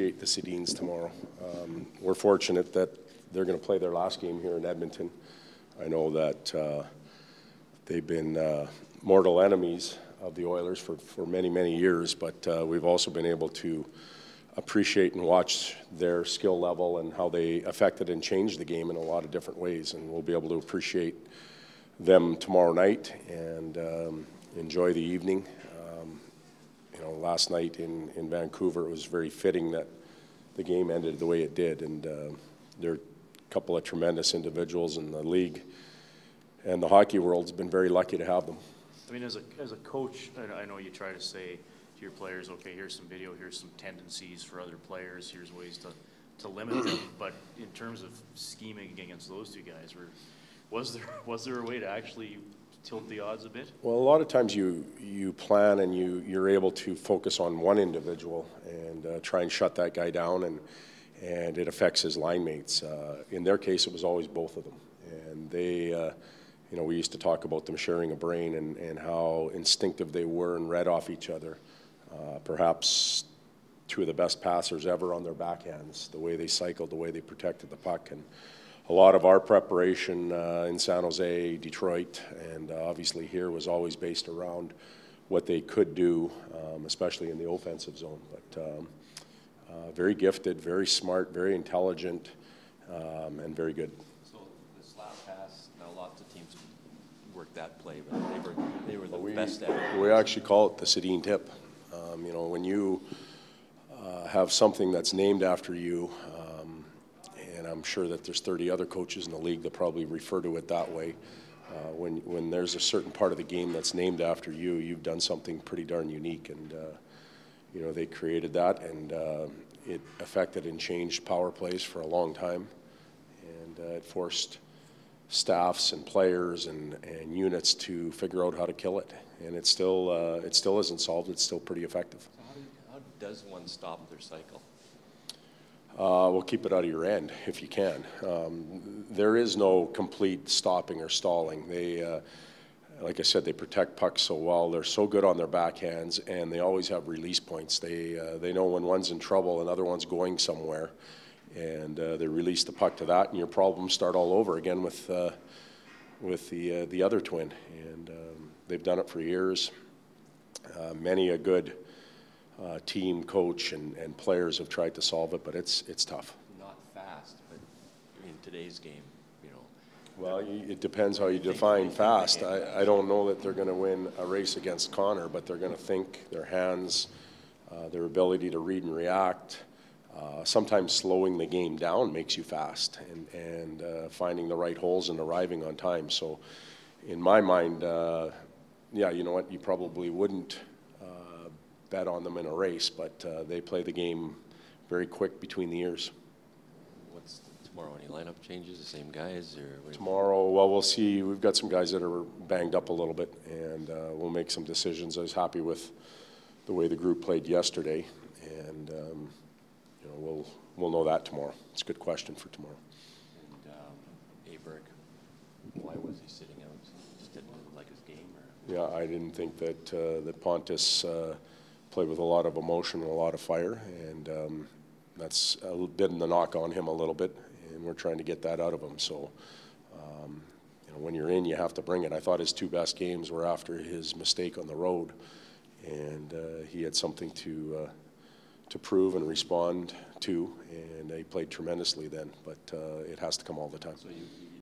The Sedins tomorrow. We're fortunate that they're going to play their last game here in Edmonton. I know that they've been mortal enemies of the Oilers for many, many years, but we've also been able to appreciate and watch their skill level and how they affected and changed the game in a lot of different ways. And we'll be able to appreciate them tomorrow night and enjoy the evening. Last night in Vancouver, it was very fitting that the game ended the way it did. And there are a couple of tremendous individuals in the league, and the hockey world's been very lucky to have them. I mean, as a coach, I know you try to say to your players, okay, here's some video, here's some tendencies for other players, here's ways to limit them. But in terms of scheming against those two guys, was there a way to actually tilt the odds a bit? Well, a lot of times you plan and you're able to focus on one individual and try and shut that guy down, and it affects his line mates. In their case, it was always both of them, and they. We used to talk about them sharing a brain and how instinctive they were and read off each other. Perhaps two of the best passers ever on their backhands, the way they cycled, the way they protected the puck. And a lot of our preparation in San Jose, Detroit, and obviously here was always based around what they could do, especially in the offensive zone. But very gifted, very smart, very intelligent, and very good. The slap pass, now lots of teams work that play, but they were the best at it. We actually call it the Sedin tip. When you have something that's named after you, and I'm sure that there's 30 other coaches in the league that probably refer to it that way. When there's a certain part of the game that's named after you, you've done something pretty darn unique. And they created that, and it affected and changed power plays for a long time, and it forced staffs and players and units to figure out how to kill it. And it still isn't solved. It's still pretty effective. So how does one stop their cycle? Well, keep it out of your end if you can. There is no complete stopping or stalling. They, like I said, they protect pucks so well. They're so good on their backhands, and they always have release points. They know when one's in trouble, another one's going somewhere, and they release the puck to that, and your problems start all over again with the other twin. And they've done it for years. Many a good team, coach, and players have tried to solve it, but it's tough. Not fast, but in today's game, Well, it depends how you define fast. I don't know that they're going to win a race against Connor, but they're going to think, their hands, their ability to read and react. Sometimes slowing the game down makes you fast, and finding the right holes and arriving on time. So in my mind, yeah, you know what, you probably wouldn't bet on them in a race, but they play the game very quick between the ears. What's tomorrow? Any lineup changes? The same guys? Or tomorrow, well, we'll see. We've got some guys that are banged up a little bit, and we'll make some decisions. I was happy with the way the group played yesterday, and we'll know that tomorrow. It's a good question for tomorrow. And Aberg, why was he sitting out? Just didn't like his game? Or? Yeah, I didn't think that Pontus played with a lot of emotion and a lot of fire, and that's been the knock on him a little bit, and we're trying to get that out of him. So, when you're in, you have to bring it. I thought his two best games were after his mistake on the road, and he had something to prove and respond to, and he played tremendously then, but it has to come all the time. So you